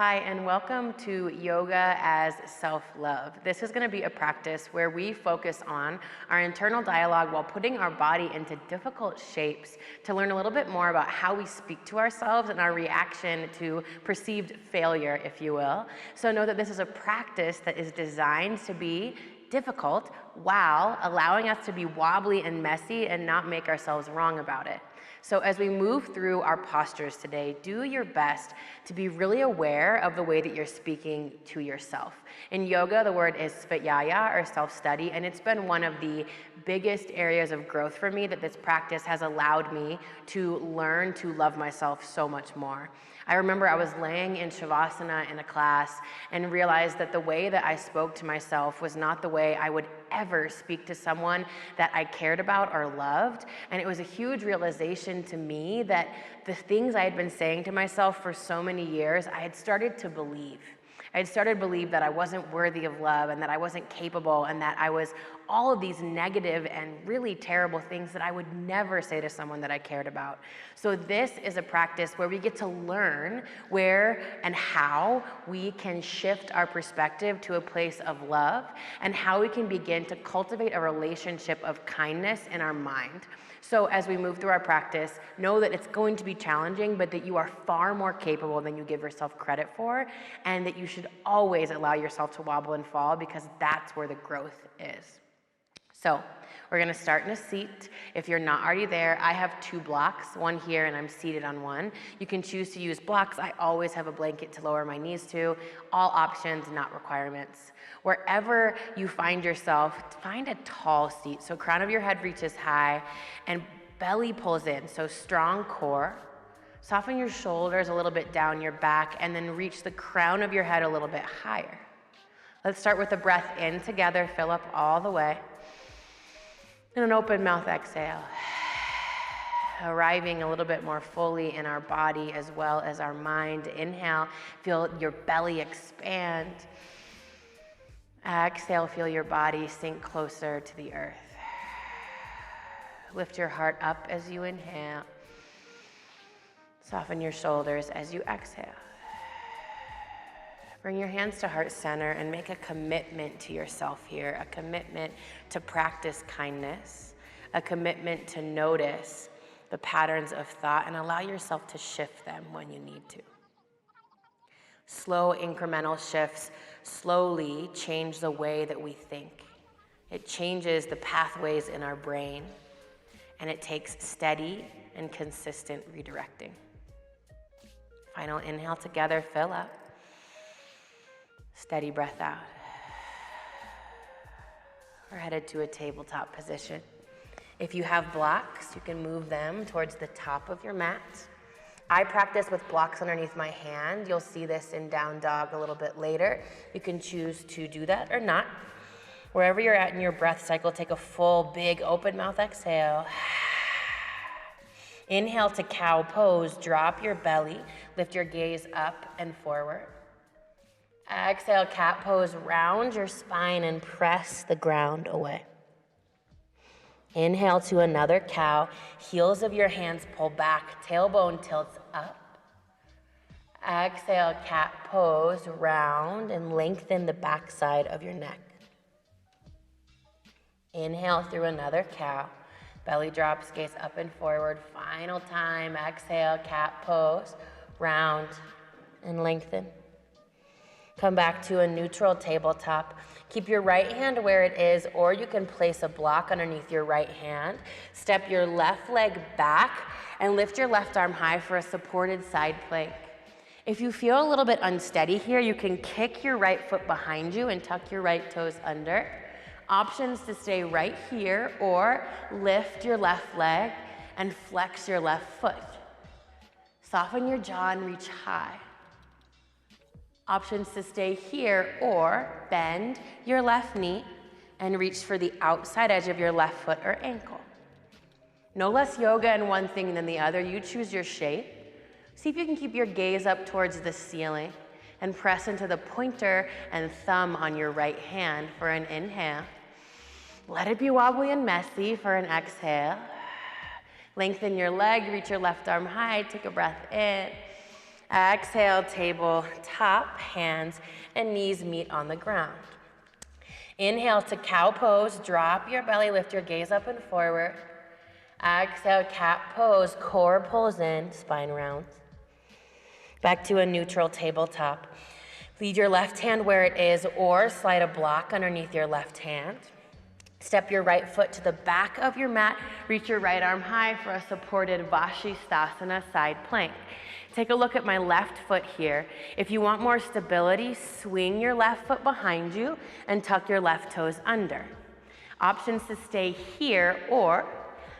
Hi, and welcome to Yoga as Self-Love. This is going to be a practice where we focus on our internal dialogue while putting our body into difficult shapes to learn a little bit more about how we speak to ourselves and our reaction to perceived failure, if you will. So know that this is a practice that is designed to be difficult while allowing us to be wobbly and messy and not make ourselves wrong about it. So as we move through our postures today, do your best to be really aware of the way that you're speaking to yourself. In yoga, the word is svayaya, or self-study, and it's been one of the biggest areas of growth for me that this practice has allowed me to learn to love myself so much more. I remember I was laying in Shavasana in a class and realized that the way that I spoke to myself was not the way I would ever speak to someone that I cared about or loved. And it was a huge realization to me that the things I had been saying to myself for so many years, I had started to believe. I had started to believe that I wasn't worthy of love and that I wasn't capable and that I was all of these negative and really terrible things that I would never say to someone that I cared about. So this is a practice where we get to learn where and how we can shift our perspective to a place of love and how we can begin to cultivate a relationship of kindness in our mind. So as we move through our practice, know that it's going to be challenging, but that you are far more capable than you give yourself credit for, and that you should always allow yourself to wobble and fall because that's where the growth is. So we're gonna start in a seat. If you're not already there, I have two blocks, one here and I'm seated on one. You can choose to use blocks. I always have a blanket to lower my knees to. All options, not requirements. Wherever you find yourself, find a tall seat. So crown of your head reaches high and belly pulls in, so strong core. Soften your shoulders a little bit down your back and then reach the crown of your head a little bit higher. Let's start with a breath in together, fill up all the way. And an open mouth exhale. Arriving a little bit more fully in our body as well as our mind. Inhale, feel your belly expand. Exhale, feel your body sink closer to the earth. Lift your heart up as you inhale. Soften your shoulders as you exhale. Bring your hands to heart center and make a commitment to yourself here, a commitment to practice kindness, a commitment to notice the patterns of thought and allow yourself to shift them when you need to. Slow incremental shifts slowly change the way that we think. It changes the pathways in our brain, and it takes steady and consistent redirecting. Final inhale together, fill up. Steady breath out. We're headed to a tabletop position. If you have blocks, you can move them towards the top of your mat. I practice with blocks underneath my hand. You'll see this in down dog a little bit later. You can choose to do that or not. Wherever you're at in your breath cycle, take a full, big, open mouth exhale. Inhale to cow pose, drop your belly, lift your gaze up and forward. Exhale, cat pose, round your spine and press the ground away. Inhale to another cow, heels of your hands pull back, tailbone tilts up. Exhale, cat pose, round and lengthen the backside of your neck. Inhale through another cow, belly drops, gaze up and forward. Final time, exhale, cat pose, round and lengthen. Come back to a neutral tabletop. Keep your right hand where it is, or you can place a block underneath your right hand. Step your left leg back and lift your left arm high for a supported side plank. If you feel a little bit unsteady here, you can kick your right foot behind you and tuck your right toes under. Options to stay right here or lift your left leg and flex your left foot. Soften your jaw and reach high. Options to stay here or bend your left knee and reach for the outside edge of your left foot or ankle. No less yoga in one thing than the other. You choose your shape. See if you can keep your gaze up towards the ceiling and press into the pointer and thumb on your right hand for an inhale. Let it be wobbly and messy for an exhale. Lengthen your leg, reach your left arm high, take a breath in. Exhale, tabletop, hands and knees meet on the ground. Inhale to cow pose, drop your belly, lift your gaze up and forward. Exhale, cat pose, core pulls in, spine rounds. Back to a neutral tabletop. Lead your left hand where it is or slide a block underneath your left hand. Step your right foot to the back of your mat. Reach your right arm high for a supported Vashisthasana side plank. Take a look at my left foot here. If you want more stability, swing your left foot behind you and tuck your left toes under. Options to stay here or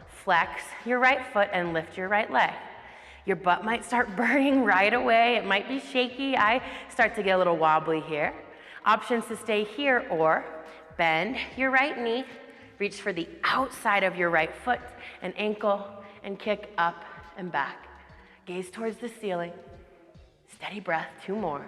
flex your right foot and lift your right leg. Your butt might start burning right away. It might be shaky. I start to get a little wobbly here. Options to stay here or bend your right knee, reach for the outside of your right foot and ankle, and kick up and back. Gaze towards the ceiling. Steady breath, 2 more.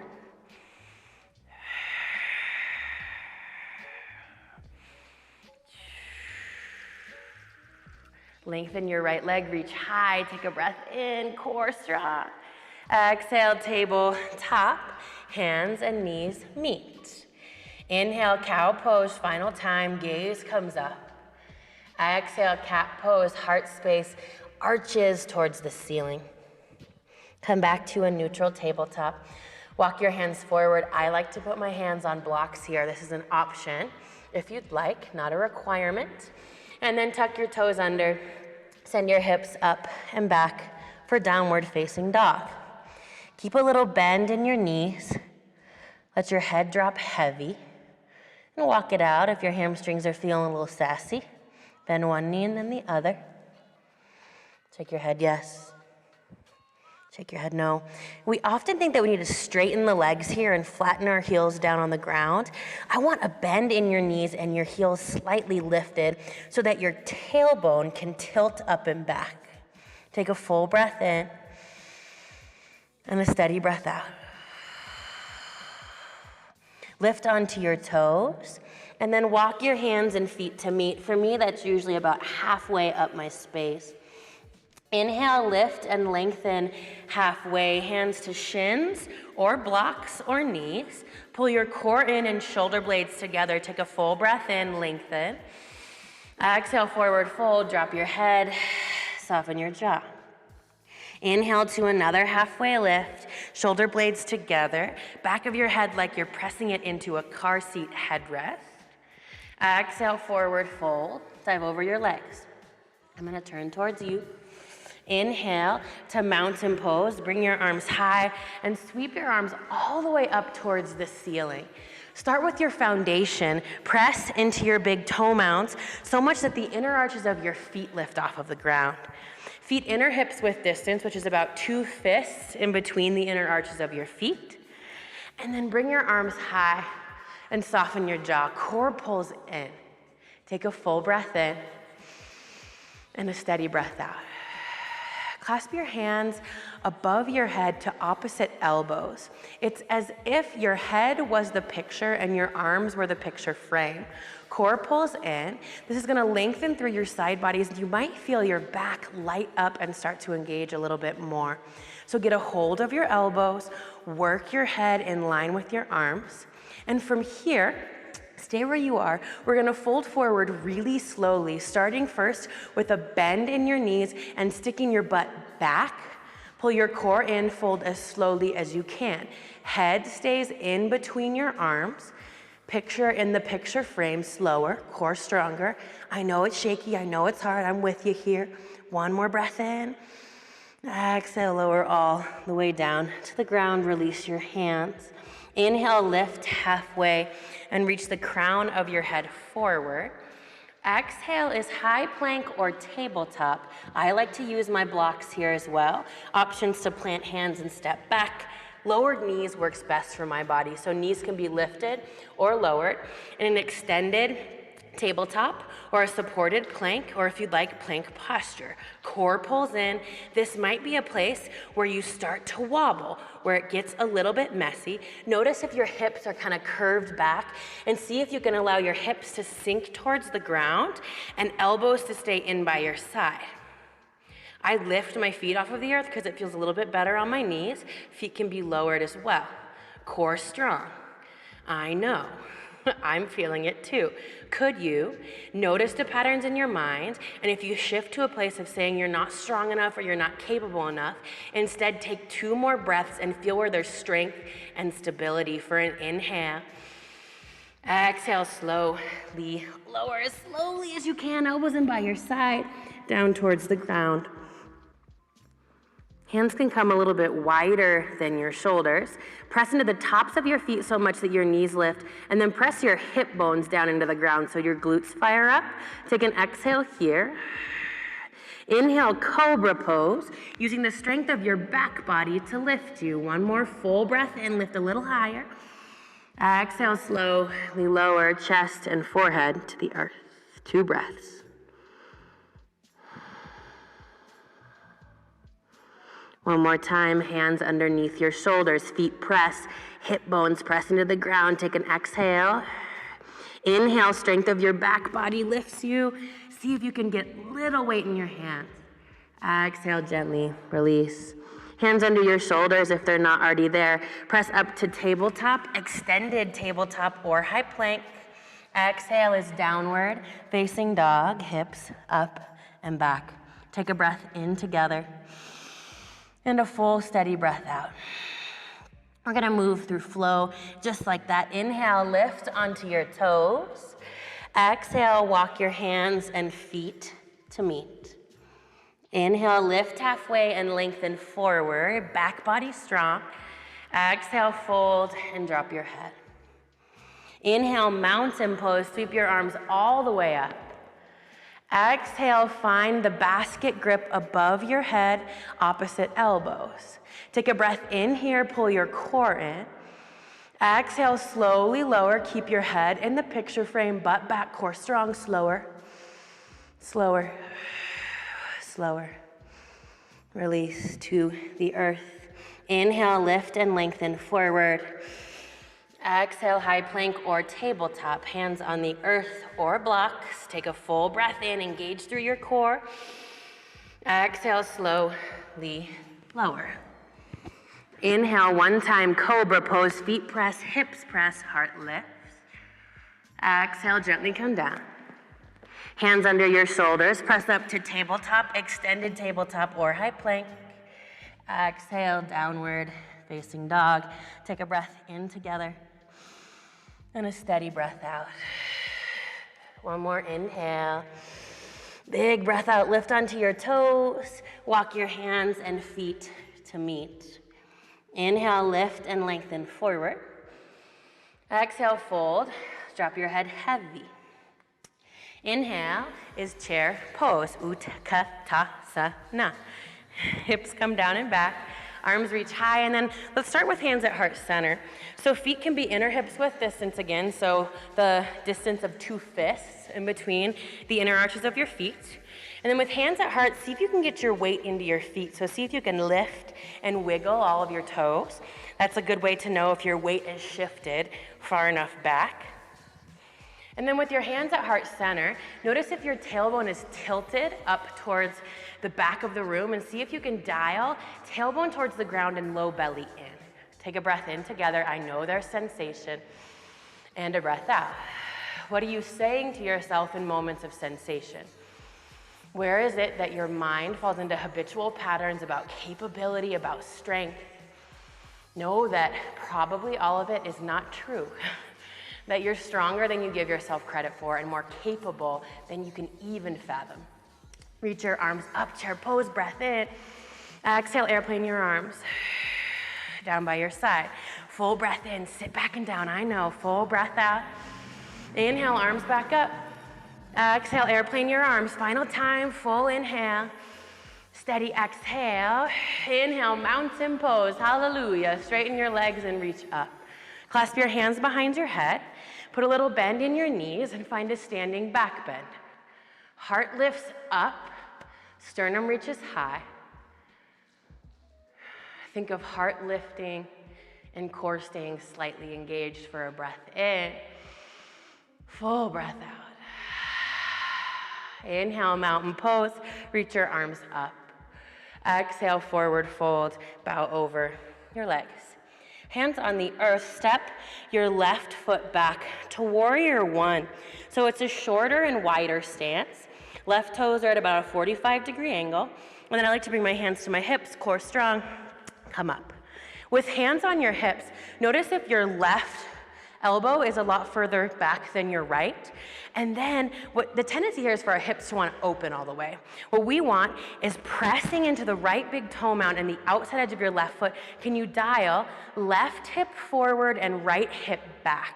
Lengthen your right leg, reach high, take a breath in, core strong. Exhale, tabletop, hands and knees meet. Inhale, cow pose, final time, gaze comes up. Exhale, cat pose, heart space arches towards the ceiling. Come back to a neutral tabletop. Walk your hands forward. I like to put my hands on blocks here. This is an option if you'd like, not a requirement. And then tuck your toes under. Send your hips up and back for downward facing dog. Keep a little bend in your knees. Let your head drop heavy. And walk it out if your hamstrings are feeling a little sassy. Bend one knee and then the other. Shake your head yes. Shake your head no. We often think that we need to straighten the legs here and flatten our heels down on the ground. I want a bend in your knees and your heels slightly lifted so that your tailbone can tilt up and back. Take a full breath in and a steady breath out. Lift onto your toes and then walk your hands and feet to meet. For me, that's usually about halfway up my space. Inhale, lift and lengthen halfway, hands to shins or blocks or knees. Pull your core in and shoulder blades together. Take a full breath in, lengthen. Exhale, forward fold, drop your head, soften your jaw. Inhale to another halfway lift, shoulder blades together, back of your head like you're pressing it into a car seat headrest. Exhale, forward fold, dive over your legs. I'm gonna turn towards you. Inhale to mountain pose. Bring your arms high and sweep your arms all the way up towards the ceiling. Start with your foundation. Press into your big toe mounts so much that the inner arches of your feet lift off of the ground. Feet inner hips width distance, which is about 2 fists in between the inner arches of your feet. And then bring your arms high and soften your jaw. Core pulls in. Take a full breath in and a steady breath out. Clasp your hands above your head to opposite elbows. It's as if your head was the picture and your arms were the picture frame. Core pulls in. This is gonna lengthen through your side bodies. You might feel your back light up and start to engage a little bit more. So get a hold of your elbows, work your head in line with your arms. And from here, stay where you are. We're gonna fold forward really slowly, starting first with a bend in your knees and sticking your butt back. Pull your core in, fold as slowly as you can. Head stays in between your arms. Picture in the picture frame, slower, core stronger. I know it's shaky, I know it's hard, I'm with you here. One more breath in. Exhale, lower all the way down to the ground, release your hands. Inhale, lift halfway and reach the crown of your head forward. Exhale is high plank or tabletop. I like to use my blocks here as well. Options to plant hands and step back. Lowered knees works best for my body, so knees can be lifted or lowered in an extended tabletop or a supported plank, or if you'd like, plank posture. Core pulls in. This might be a place where you start to wobble, where it gets a little bit messy. Notice if your hips are kind of curved back and see if you can allow your hips to sink towards the ground and elbows to stay in by your side. I lift my feet off of the earth because it feels a little bit better on my knees. Feet can be lowered as well. Core strong. I know. I'm feeling it too. Could you notice the patterns in your mind, and if you shift to a place of saying you're not strong enough or you're not capable enough, instead take 2 more breaths and feel where there's strength and stability for an inhale. Exhale slowly, lower as slowly as you can, elbows in by your side, down towards the ground. Hands can come a little bit wider than your shoulders. Press into the tops of your feet so much that your knees lift, and then press your hip bones down into the ground so your glutes fire up. Take an exhale here. Inhale, cobra pose, using the strength of your back body to lift you. 1 more full breath in, lift a little higher. Exhale, slowly lower chest and forehead to the earth. 2 breaths. One more time, hands underneath your shoulders, feet press, hip bones press into the ground. Take an exhale. Inhale, strength of your back body lifts you. See if you can get little weight in your hands. Exhale, gently release. Hands under your shoulders if they're not already there. Press up to tabletop, extended tabletop or high plank. Exhale is downward, facing dog, hips up and back. Take a breath in together. And a full, steady breath out. We're gonna move through flow just like that. Inhale, lift onto your toes. Exhale, walk your hands and feet to meet. Inhale, lift halfway and lengthen forward, back body strong. Exhale, fold and drop your head. Inhale, mountain pose, sweep your arms all the way up. Exhale, find the basket grip above your head, opposite elbows. Take a breath in here, pull your core in. Exhale, slowly lower, keep your head in the picture frame, butt back, core strong, slower, slower, slower. Release to the earth. Inhale, lift and lengthen forward. Exhale, high plank or tabletop, hands on the earth or blocks. Take a full breath in, engage through your core. Exhale, slowly lower. Inhale, 1 time, cobra pose, feet press, hips press, heart lifts. Exhale, gently come down. Hands under your shoulders, press up to tabletop, extended tabletop or high plank. Exhale, downward facing dog. Take a breath in together. And a steady breath out. 1 more inhale. Big breath out, lift onto your toes. Walk your hands and feet to meet. Inhale, lift and lengthen forward. Exhale, fold. Drop your head heavy. Inhale is chair pose, Utkatasana. Hips come down and back. Arms reach high, and then let's start with hands at heart center. So feet can be inner hips width distance again, so the distance of 2 fists in between the inner arches of your feet. And then with hands at heart, see if you can get your weight into your feet. So see if you can lift and wiggle all of your toes. That's a good way to know if your weight is shifted far enough back. And then with your hands at heart center, notice if your tailbone is tilted up towards the back of the room, and see if you can dial tailbone towards the ground and low belly in. Take a breath in together. I know there's sensation. And a breath out. What are you saying to yourself in moments of sensation? Where is it that your mind falls into habitual patterns about capability, about strength? Know that probably all of it is not true. That you're stronger than you give yourself credit for and more capable than you can even fathom. Reach your arms up, chair pose, breath in. Exhale, airplane your arms. Down by your side. Full breath in, sit back and down, I know. Full breath out. Inhale, arms back up. Exhale, airplane your arms. Final time, full inhale. Steady exhale. Inhale, mountain pose, hallelujah. Straighten your legs and reach up. Clasp your hands behind your head. Put a little bend in your knees and find a standing back bend. Heart lifts up, sternum reaches high. Think of heart lifting and core staying slightly engaged for a breath in. Full breath out. Inhale, mountain pose. Reach your arms up. Exhale, forward fold, bow over your legs. Hands on the earth, step your left foot back to warrior one. So it's a shorter and wider stance. Left toes are at about a 45-degree angle. And then I like to bring my hands to my hips, core strong, come up. With hands on your hips, notice if your left elbow is a lot further back than your right. And then what the tendency here is for our hips to want to open all the way. What we want is pressing into the right big toe mound and the outside edge of your left foot. Can you dial left hip forward and right hip back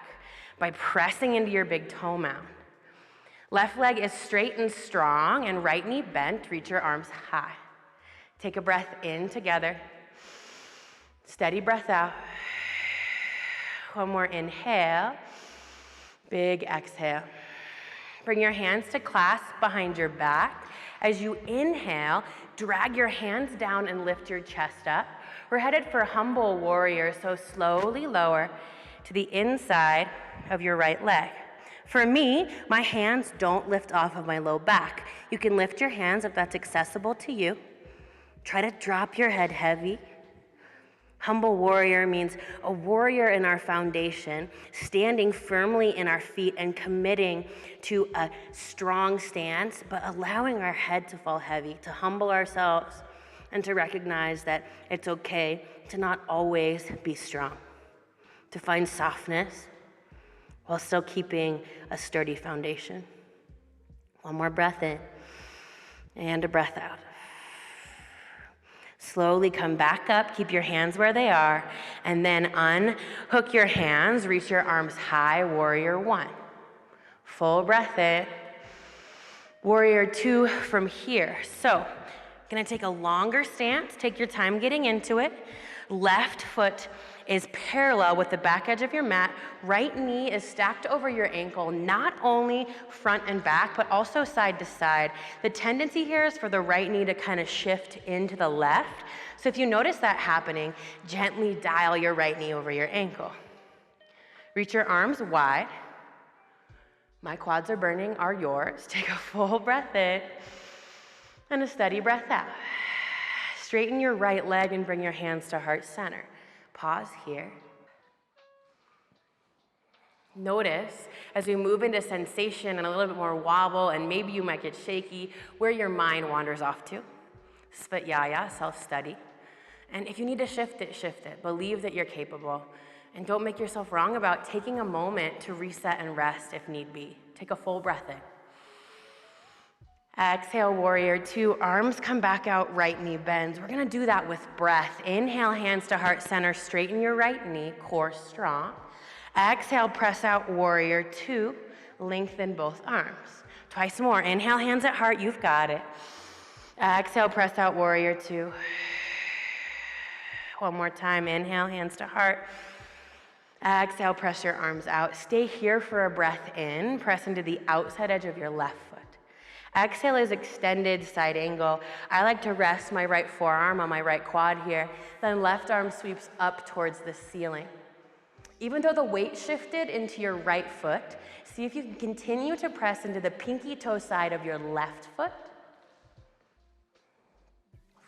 by pressing into your big toe mound? Left leg is straight and strong and right knee bent. Reach your arms high. Take a breath in together. Steady breath out. One more inhale. Big exhale. Bring your hands to clasp behind your back. As you inhale, drag your hands down and lift your chest up. We're headed for humble warrior, so slowly lower to the inside of your right leg. For me, my hands don't lift off of my low back. You can lift your hands if that's accessible to you. Try to drop your head heavy. Humble warrior means a warrior in our foundation, standing firmly in our feet and committing to a strong stance, but allowing our head to fall heavy, to humble ourselves, and to recognize that it's okay to not always be strong, to find softness while still keeping a sturdy foundation. One more breath in and a breath out. Slowly come back up, keep your hands where they are, and then unhook your hands, reach your arms high, warrior one. Full breath in. Warrior two from here. So, gonna take a longer stance, take your time getting into it. Left foot is parallel with the back edge of your mat. Right knee is stacked over your ankle, not only front and back, but also side to side. The tendency here is for the right knee to kind of shift into the left. So if you notice that happening, gently dial your right knee over your ankle. Reach your arms wide. My quads are burning, are yours. Take a full breath in and a steady breath out. Straighten your right leg and bring your hands to heart center. Pause here. Notice as we move into sensation and a little bit more wobble, and maybe you might get shaky, where your mind wanders off to. Svat-yaya, self-study. And if you need to shift it, shift it. Believe that you're capable. And don't make yourself wrong about taking a moment to reset and rest if need be. Take a full breath in. Exhale, warrior two. Arms come back out, right knee bends. We're gonna do that with breath. Inhale, hands to heart center. Straighten your right knee, core strong. Exhale, press out, warrior two. Lengthen both arms. Twice more. Inhale, hands at heart. You've got it. Exhale, press out, warrior two. One more time. Inhale, hands to heart. Exhale, press your arms out. Stay here for a breath in. Press into the outside edge of your left foot. Exhale is extended side angle. I like to rest my right forearm on my right quad here. Then left arm sweeps up towards the ceiling. Even though the weight shifted into your right foot, see if you can continue to press into the pinky toe side of your left foot.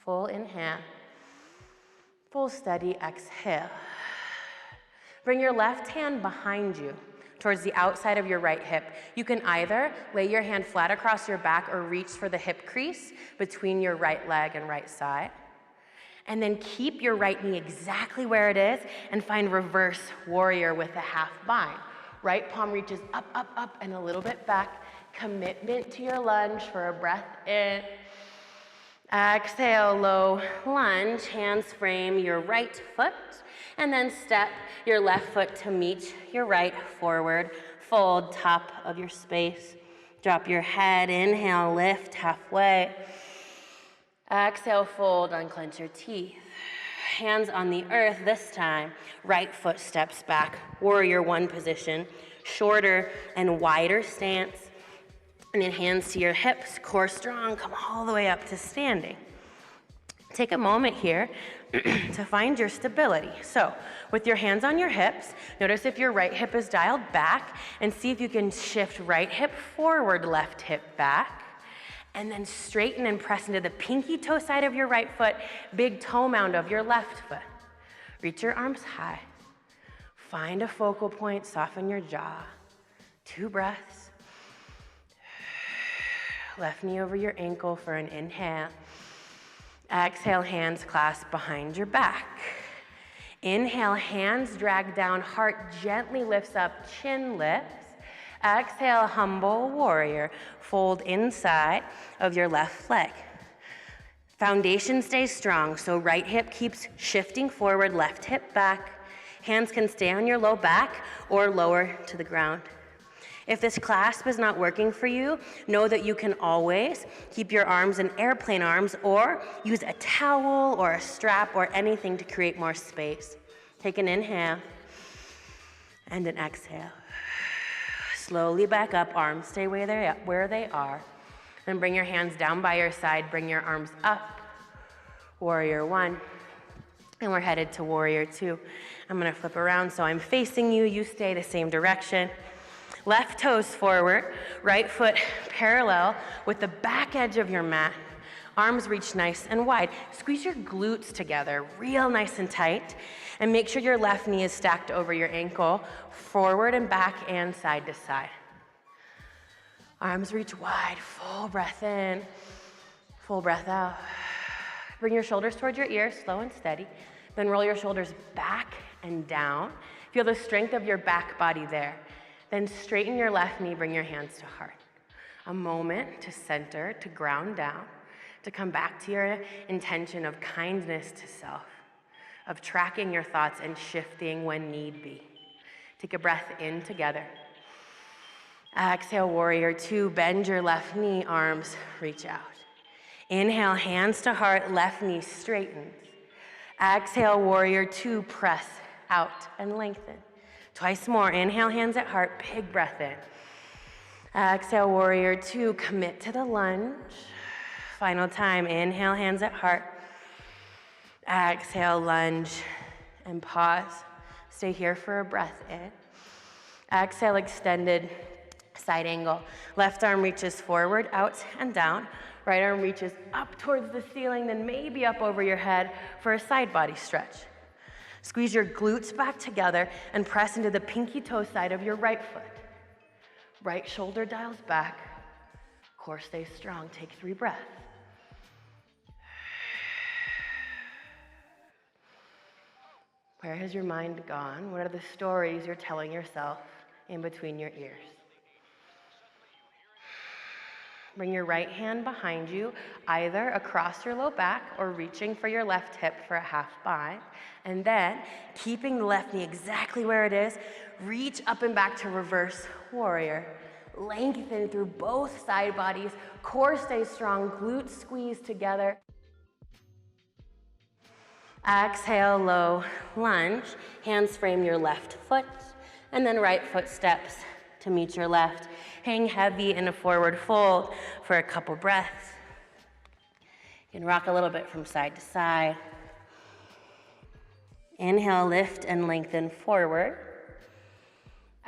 Full inhale. Full steady exhale. Bring your left hand behind you towards the outside of your right hip. You can either lay your hand flat across your back or reach for the hip crease between your right leg and right side. And then keep your right knee exactly where it is and find reverse warrior with a half bind. Right palm reaches up, up, up, and a little bit back. Commitment to your lunge for a breath in. Exhale, low lunge. Hands frame your right foot. And then step your left foot to meet your right forward. Fold top of your space. Drop your head. Inhale, lift halfway. Exhale, fold, unclench your teeth. Hands on the earth this time. Right foot steps back. Warrior one position. Shorter and wider stance. And then hands to your hips. Core strong. Come all the way up to standing. Take a moment here to find your stability. So, with your hands on your hips, notice if your right hip is dialed back and see if you can shift right hip forward, left hip back. And then straighten and press into the pinky toe side of your right foot, big toe mound of your left foot. Reach your arms high. Find a focal point, soften your jaw. 2 breaths. Left knee over your ankle for an inhale. Exhale, hands clasped behind your back. Inhale, hands drag down, heart gently lifts up, chin lifts. Exhale, humble warrior. Fold inside of your left leg. Foundation stays strong, so right hip keeps shifting forward, left hip back. Hands can stay on your low back or lower to the ground. If this clasp is not working for you, know that you can always keep your arms in airplane arms or use a towel or a strap or anything to create more space. Take an inhale and an exhale. Slowly back up, arms stay where they are. Then bring your hands down by your side, bring your arms up. Warrior 1. And we're headed to warrior 2. I'm gonna flip around so I'm facing you, you stay the same direction. Left toes forward, right foot parallel with the back edge of your mat. Arms reach nice and wide. Squeeze your glutes together, real nice and tight. And make sure your left knee is stacked over your ankle, forward and back and side to side. Arms reach wide, full breath in, full breath out. Bring your shoulders towards your ears, slow and steady. Then roll your shoulders back and down. Feel the strength of your back body there. Then straighten your left knee, bring your hands to heart. A moment to center, to ground down, to come back to your intention of kindness to self, of tracking your thoughts and shifting when need be. Take a breath in together. Exhale, warrior 2, bend your left knee, arms reach out. Inhale, hands to heart, left knee straightens. Exhale, warrior 2, press out and lengthen. Twice more, inhale, hands at heart, big breath in. Exhale, warrior 2, commit to the lunge. Final time, inhale, hands at heart. Exhale, lunge, and pause. Stay here for a breath in. Exhale, extended side angle. Left arm reaches forward, out and down. Right arm reaches up towards the ceiling, then maybe up over your head for a side body stretch. Squeeze your glutes back together and press into the pinky toe side of your right foot. Right shoulder dials back. Core stays strong. Take 3 breaths. Where has your mind gone? What are the stories you're telling yourself in between your ears? Bring your right hand behind you, either across your low back or reaching for your left hip for a half bind. And then, keeping the left knee exactly where it is, reach up and back to reverse warrior. Lengthen through both side bodies. Core stays strong, glutes squeeze together. Exhale, low lunge. Hands frame your left foot, and then right foot steps to meet your left. Hang heavy in a forward fold for a couple breaths. You can rock a little bit from side to side. Inhale, lift and lengthen forward.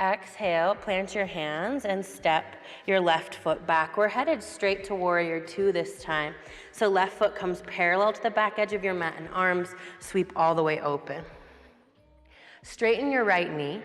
Exhale, plant your hands and step your left foot back. We're headed straight to warrior 2 this time. So left foot comes parallel to the back edge of your mat and arms sweep all the way open. Straighten your right knee.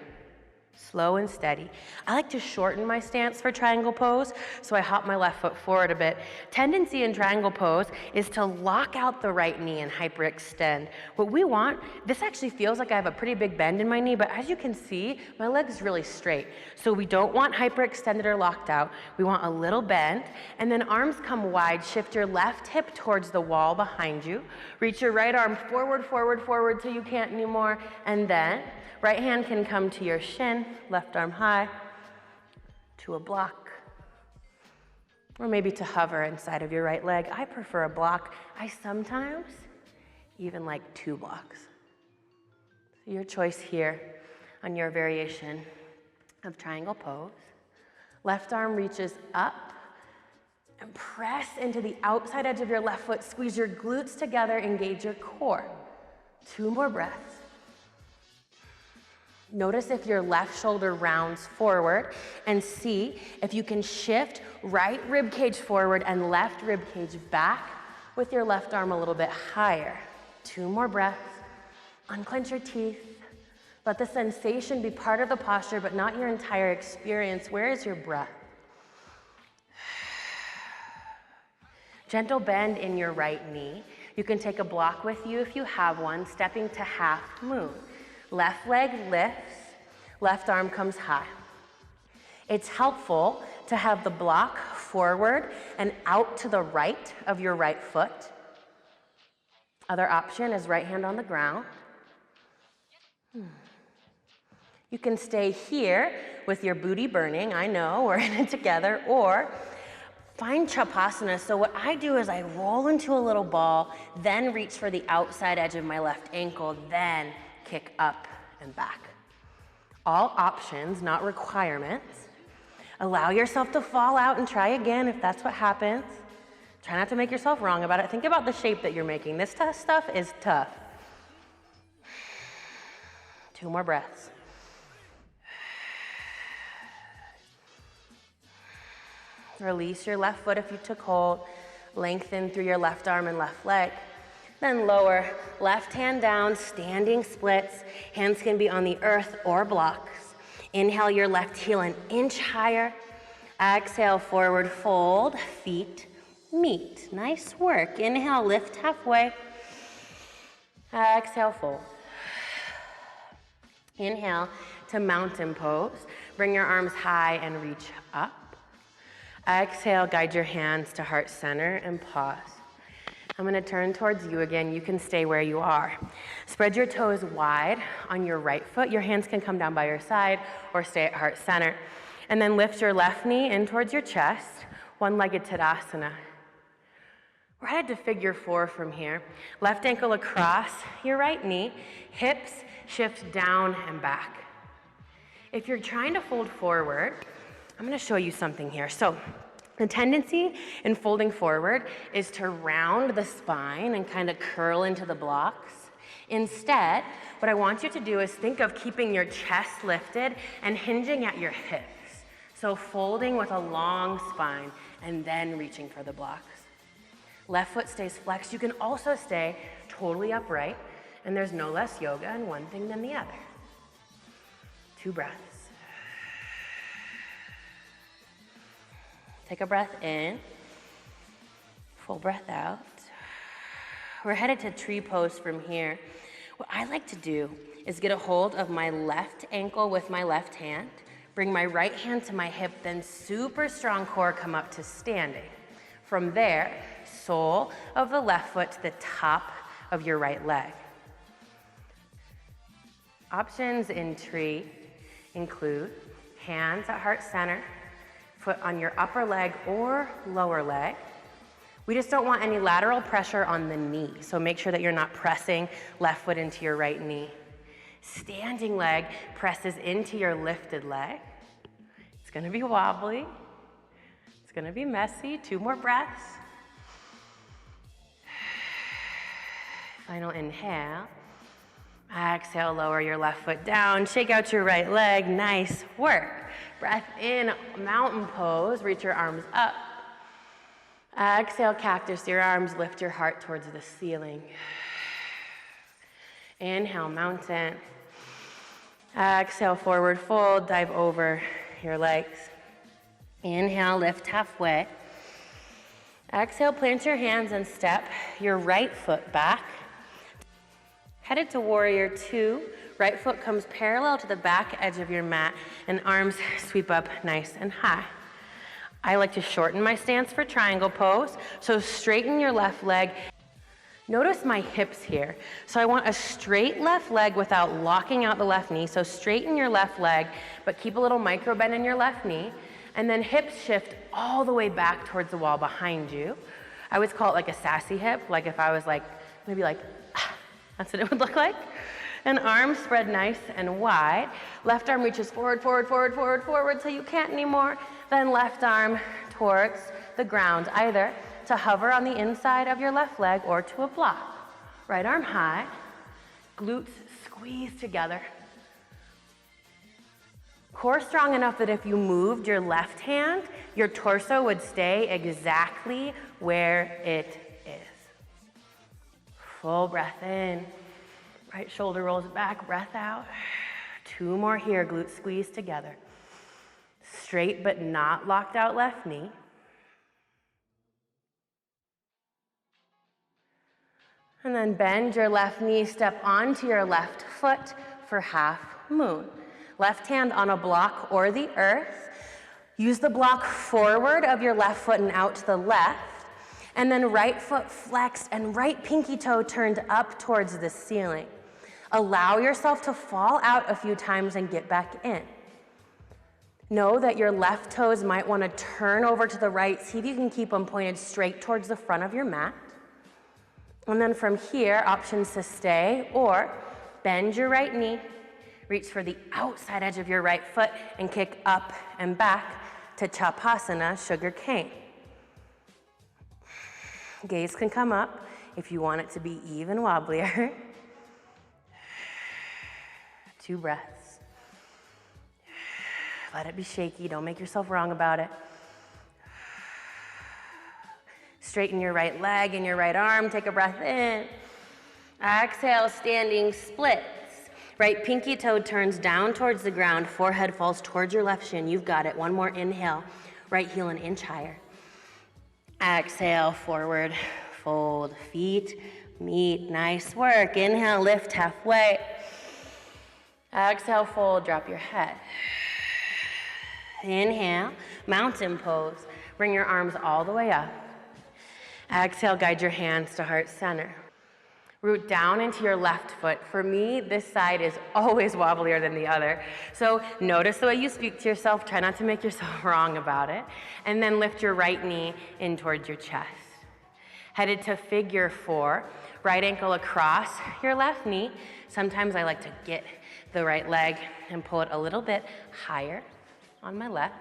Slow and steady. I like to shorten my stance for triangle pose, so I hop my left foot forward a bit. Tendency in triangle pose is to lock out the right knee and hyperextend. What we want, this actually feels like I have a pretty big bend in my knee, but as you can see, my leg's really straight. So we don't want hyperextended or locked out. We want a little bend, and then arms come wide. Shift your left hip towards the wall behind you. Reach your right arm forward, forward, forward till you can't anymore, and then right hand can come to your shin, left arm high, to a block, or maybe to hover inside of your right leg. I prefer a block. I sometimes even like 2 blocks. So your choice here on your variation of triangle pose. Left arm reaches up and press into the outside edge of your left foot. Squeeze your glutes together, engage your core. 2 more breaths. Notice if your left shoulder rounds forward and see if you can shift right rib cage forward and left rib cage back with your left arm a little bit higher. 2 more breaths. Unclench your teeth. Let the sensation be part of the posture, but not your entire experience. Where is your breath? Gentle bend in your right knee. You can take a block with you if you have one, stepping to half moon. Left leg lifts, left arm comes high. It's helpful to have the block forward and out to the right of your right foot. Other option is right hand on the ground. You can stay here with your booty burning, I know, we're in it together, or find Chapasana. So what I do is I roll into a little ball, then reach for the outside edge of my left ankle, then kick up and back. All options, not requirements. Allow yourself to fall out and try again if that's what happens. Try not to make yourself wrong about it. Think about the shape that you're making. This stuff is tough. 2 more breaths. Release your left foot if you took hold. Lengthen through your left arm and left leg. Then lower, left hand down, standing splits. Hands can be on the earth or blocks. Inhale your left heel an inch higher. Exhale, forward fold, feet meet. Nice work. Inhale, lift halfway. Exhale, fold. Inhale to mountain pose. Bring your arms high and reach up. Exhale, guide your hands to heart center and pause. I'm gonna turn towards you again. You can stay where you are. Spread your toes wide on your right foot. Your hands can come down by your side or stay at heart center. And then lift your left knee in towards your chest, one-legged Tadasana. We're headed to figure 4 from here. Left ankle across your right knee, hips shift down and back. If you're trying to fold forward, I'm gonna show you something here. So the tendency in folding forward is to round the spine and kind of curl into the blocks. Instead, what I want you to do is think of keeping your chest lifted and hinging at your hips. So folding with a long spine and then reaching for the blocks. Left foot stays flexed. You can also stay totally upright, and there's no less yoga in one thing than the other. 2 breaths. Take a breath in, full breath out. We're headed to tree pose from here. What I like to do is get a hold of my left ankle with my left hand, bring my right hand to my hip, then super strong core, come up to standing. From there, sole of the left foot to the top of your right leg. Options in tree include hands at heart center, foot on your upper leg or lower leg. We just don't want any lateral pressure on the knee, so make sure that you're not pressing left foot into your right knee. Standing leg presses into your lifted leg. It's gonna be wobbly. It's gonna be messy. 2 more breaths. Final inhale. Exhale, lower your left foot down. Shake out your right leg. Nice work. Breath in, mountain pose. Reach your arms up. Exhale, cactus your arms. Lift your heart towards the ceiling. Inhale, mountain. Exhale, forward fold. Dive over your legs. Inhale, lift halfway. Exhale, plant your hands and step your right foot back. Headed to warrior 2. Right foot comes parallel to the back edge of your mat and arms sweep up nice and high. I like to shorten my stance for triangle pose, so straighten your left leg. Notice my hips here. So I want a straight left leg without locking out the left knee. So straighten your left leg, but keep a little micro bend in your left knee. And then hips shift all the way back towards the wall behind you. I always call it like a sassy hip, like if I was like, maybe like, that's what it would look like. And arms spread nice and wide. Left arm reaches forward, forward, forward, forward, forward till you can't anymore. Then left arm towards the ground, either to hover on the inside of your left leg or to a block. Right arm high, glutes squeeze together. Core strong enough that if you moved your left hand, your torso would stay exactly where it is. Full breath in. Right shoulder rolls back, breath out. 2 more here, glutes squeeze together. Straight but not locked out left knee. And then bend your left knee, step onto your left foot for half moon. Left hand on a block or the earth. Use the block forward of your left foot and out to the left. And then right foot flexed and right pinky toe turned up towards the ceiling. Allow yourself to fall out a few times and get back in. Know that your left toes might want to turn over to the right. See if you can keep them pointed straight towards the front of your mat. And then from here, options to stay or bend your right knee, reach for the outside edge of your right foot and kick up and back to Chapasana, sugar cane. Gaze can come up if you want it to be even wobblier. 2 breaths. Let it be shaky, don't make yourself wrong about it. Straighten your right leg and your right arm, take a breath in. Exhale, standing splits. Right pinky toe turns down towards the ground, forehead falls towards your left shin. You've got it. 1 more inhale, right heel an inch higher. Exhale, forward, fold, feet meet, nice work. Inhale, lift halfway. Exhale, fold, drop your head. Inhale, mountain pose. Bring your arms all the way up. Exhale, guide your hands to heart center. Root down into your left foot. For me, this side is always wobblier than the other. So notice the way you speak to yourself. Try not to make yourself wrong about it. And then lift your right knee in towards your chest. Headed to figure 4. Right ankle across your left knee. Sometimes I like to get the right leg and pull it a little bit higher on my left.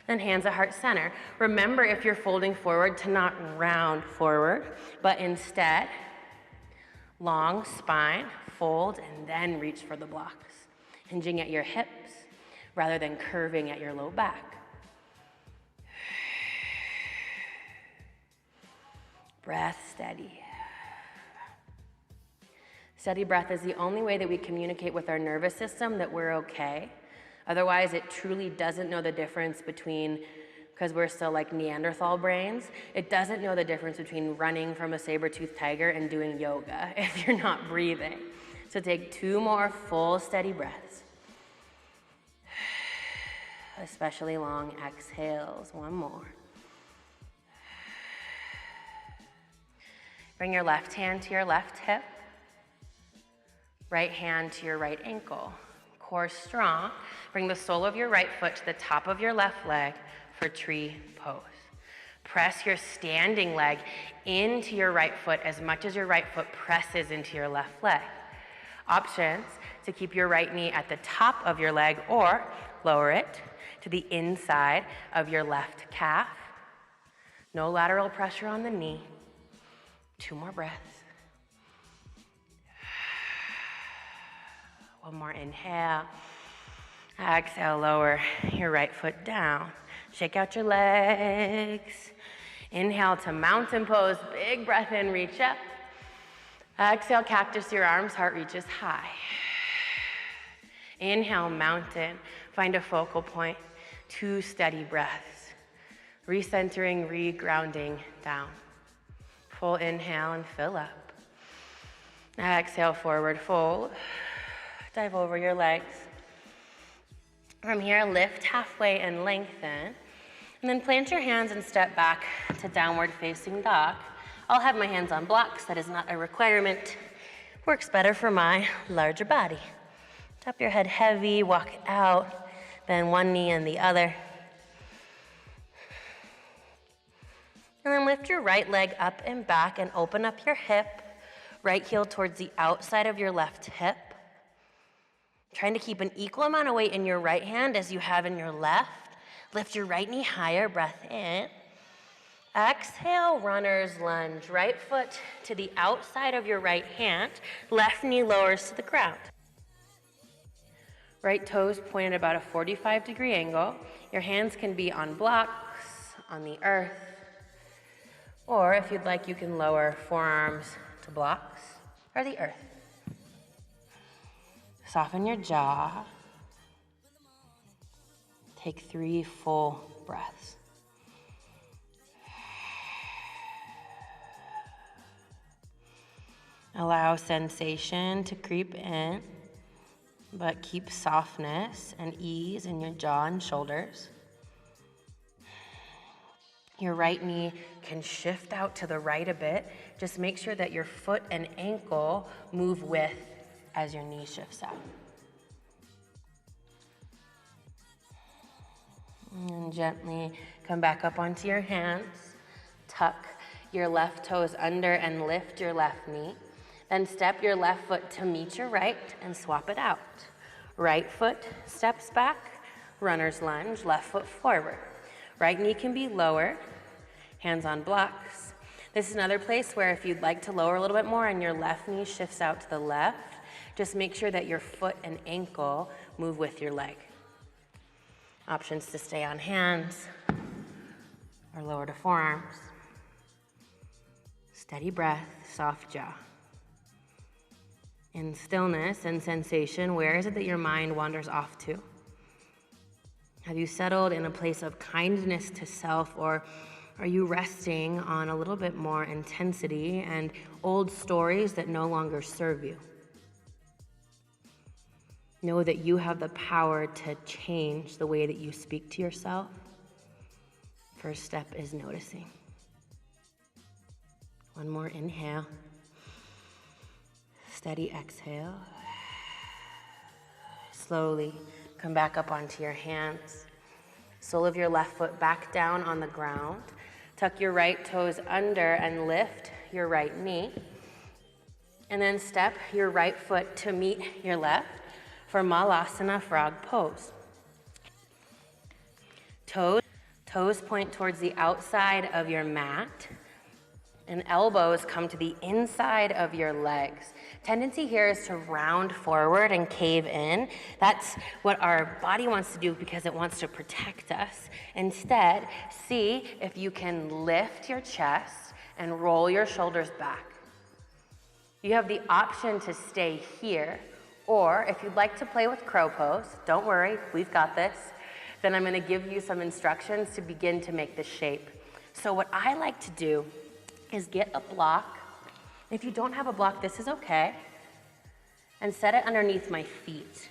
Then hands at heart center. Remember, if you're folding forward, to not round forward, but instead, long spine, fold, and then reach for the blocks. Hinging at your hips rather than curving at your low back. Breath steady. Steady breath is the only way that we communicate with our nervous system that we're okay. Otherwise, it truly doesn't know the difference between, because we're still like Neanderthal brains, it doesn't know the difference between running from a saber-toothed tiger and doing yoga if you're not breathing. So take 2 more full steady breaths. Especially long exhales. 1 more. Bring your left hand to your left hip. Right hand to your right ankle. Core strong. Bring the sole of your right foot to the top of your left leg for tree pose. Press your standing leg into your right foot as much as your right foot presses into your left leg. Options to keep your right knee at the top of your leg or lower it to the inside of your left calf. No lateral pressure on the knee. 2 more breaths. 1 more inhale. Exhale, lower your right foot down. Shake out your legs. Inhale to mountain pose. Big breath in, reach up. Exhale, cactus your arms, heart reaches high. Inhale, mountain. Find a focal point. 2 steady breaths. Recentering, regrounding down. Full inhale and fill up. Exhale, forward fold. Dive over your legs. From here, lift halfway and lengthen. And then plant your hands and step back to downward facing dog. I'll have my hands on blocks. That is not a requirement. Works better for my larger body. Tap your head heavy, walk out, bend 1 knee and the other. And then lift your right leg up and back and open up your hip. Right heel towards the outside of your left hip. Trying to keep an equal amount of weight in your right hand as you have in your left. Lift your right knee higher, breath in. Exhale, runner's lunge. Right foot to the outside of your right hand. Left knee lowers to the ground. Right toes pointed about a 45-degree angle. Your hands can be on blocks, on the earth, or if you'd like, you can lower forearms to blocks or the earth. Soften your jaw. Take 3 full breaths. Allow sensation to creep in, but keep softness and ease in your jaw and shoulders. Your right knee can shift out to the right a bit. Just make sure that your foot and ankle move with as your knee shifts out. And gently come back up onto your hands. Tuck your left toes under and lift your left knee. Then step your left foot to meet your right and swap it out. Right foot steps back, runner's lunge, left foot forward. Right knee can be lowered, hands on blocks. This is another place where if you'd like to lower a little bit more and your left knee shifts out to the left, just make sure that your foot and ankle move with your leg. Options to stay on hands or lower to forearms. Steady breath, soft jaw. In stillness and sensation, where is it that your mind wanders off to? Have you settled in a place of kindness to self, or are you resting on a little bit more intensity and old stories that no longer serve you? Know that you have the power to change the way that you speak to yourself. First step is noticing. One more inhale. Steady exhale. Slowly come back up onto your hands. Sole of your left foot back down on the ground. Tuck your right toes under and lift your right knee. And then step your right foot to meet your left for Malasana frog pose. Toes point towards the outside of your mat, and elbows come to the inside of your legs. Tendency here is to round forward and cave in. That's what our body wants to do because it wants to protect us. Instead, see if you can lift your chest and roll your shoulders back. You have the option to stay here, or if you'd like to play with crow pose, don't worry, we've got this. Then I'm gonna give you some instructions to begin to make the shape. So what I like to do is get a block. If you don't have a block, this is okay. And set it underneath my feet.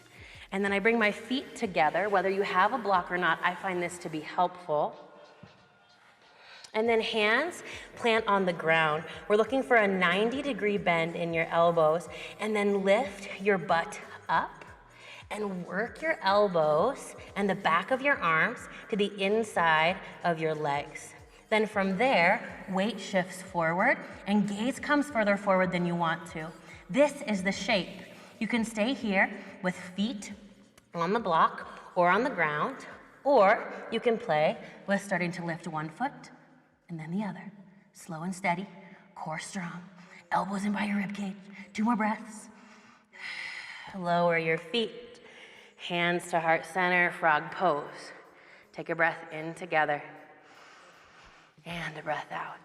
And then I bring my feet together. Whether you have a block or not, I find this to be helpful. And then hands plant on the ground. We're looking for a 90-degree bend in your elbows. And then lift your butt up and work your elbows and the back of your arms to the inside of your legs. Then from there, weight shifts forward and gaze comes further forward than you want to. This is the shape. You can stay here with feet on the block or on the ground, or you can play with starting to lift one foot and then the other. Slow and steady, core strong, elbows in by your ribcage. 2 more breaths. Lower your feet, hands to heart center, frog pose. Take a breath in together. And a breath out.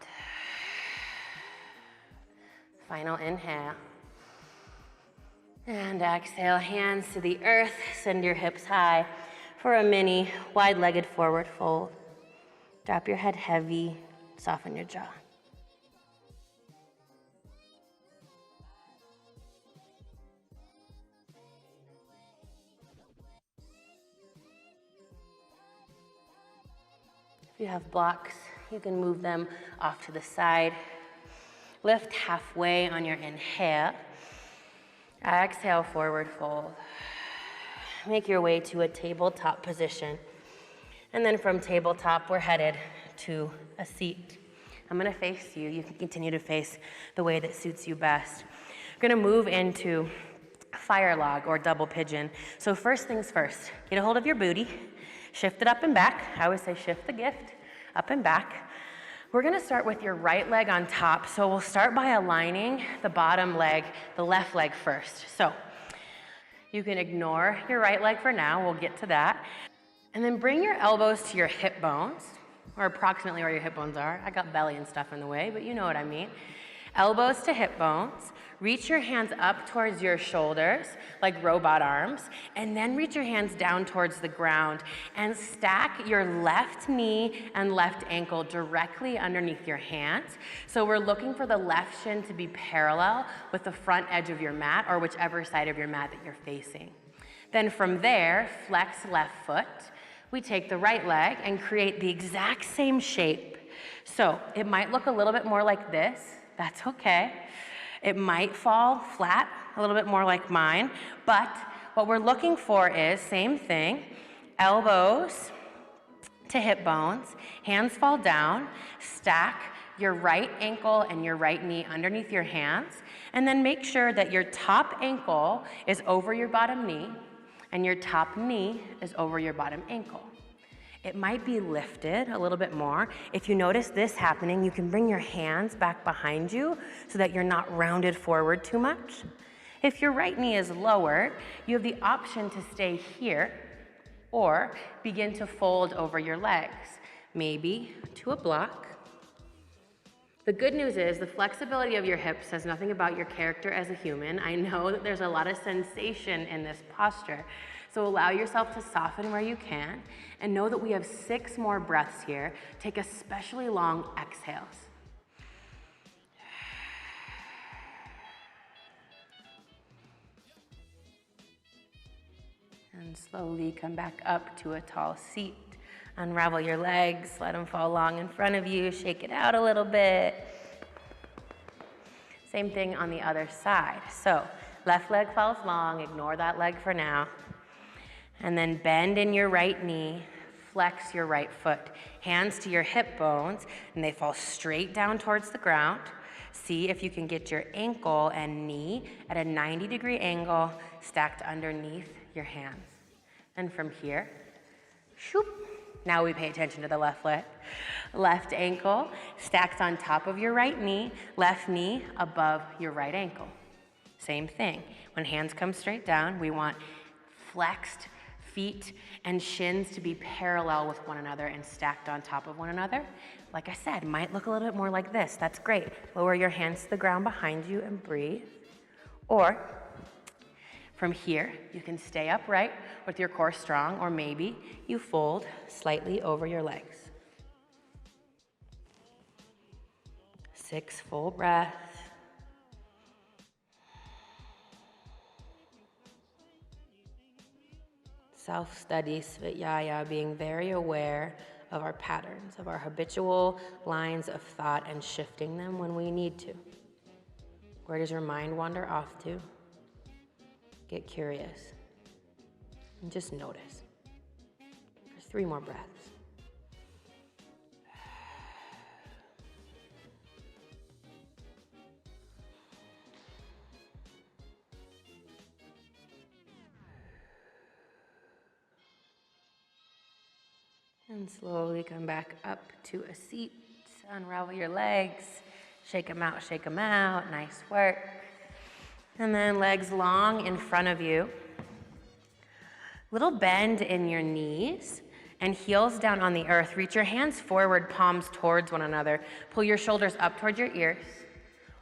Final inhale. And exhale, hands to the earth. Send your hips high for a mini wide-legged forward fold. Drop your head heavy, soften your jaw. If you have blocks, you can move them off to the side. Lift halfway on your inhale. Exhale, forward fold. Make your way to a tabletop position. And then from tabletop, we're headed to a seat. I'm gonna face you. You can continue to face the way that suits you best. We're gonna move into fire log or double pigeon. So first things first, get a hold of your booty, shift it up and back. I always say shift the gift, up and back. We're gonna start with your right leg on top. So we'll start by aligning the bottom leg, the left leg first. So You can ignore your right leg for now, we'll get to that. And then bring your elbows to your hip bones, or approximately where your hip bones are. I got belly and stuff in the way, but you know what I mean. Elbows to hip bones. Reach your hands up towards your shoulders, like robot arms, and then reach your hands down towards the ground and stack your left knee and left ankle directly underneath your hands. So we're looking for the left shin to be parallel with the front edge of your mat or whichever side of your mat that you're facing. Then from there, flex left foot. We take the right leg and create the exact same shape. So it might look a little bit more like this. That's okay. It might fall flat, a little bit more like mine, but what we're looking for is same thing, elbows to hip bones, hands fall down, stack your right ankle and your right knee underneath your hands, and then make sure that your top ankle is over your bottom knee and your top knee is over your bottom ankle. It might be lifted a little bit more. If you notice this happening, you can bring your hands back behind you so that you're not rounded forward too much. If your right knee is lowered, you have the option to stay here or begin to fold over your legs, maybe to a block. The good news is the flexibility of your hips says nothing about your character as a human. I know that there's a lot of sensation in this posture. So allow yourself to soften where you can and know that we have 6 more breaths here. Take especially long exhales. And slowly come back up to a tall seat. Unravel your legs, let them fall long in front of you, shake it out a little bit. Same thing on the other side. So left leg falls long, ignore that leg for now. And then bend in your right knee, flex your right foot. Hands to your hip bones, and they fall straight down towards the ground. See if you can get your ankle and knee at a 90-degree angle stacked underneath your hands. And from here, shoop. Now we pay attention to the left leg. Left ankle stacked on top of your right knee, left knee above your right ankle. Same thing. When hands come straight down, we want flexed feet and shins to be parallel with one another and stacked on top of one another. Like I said, might look a little bit more like this. That's great. Lower your hands to the ground behind you and breathe. Or from here, you can stay upright with your core strong, or maybe you fold slightly over your legs. 6 full breaths. Self-study, Svityaya, being very aware of our patterns, of our habitual lines of thought and shifting them when we need to. Where does your mind wander off to? Get curious and just notice. There's 3 more breaths. And slowly come back up to a seat. Unravel your legs. Shake them out, shake them out. Nice work. And then legs long in front of you. Little bend in your knees and heels down on the earth. Reach your hands forward, palms towards one another. Pull your shoulders up towards your ears.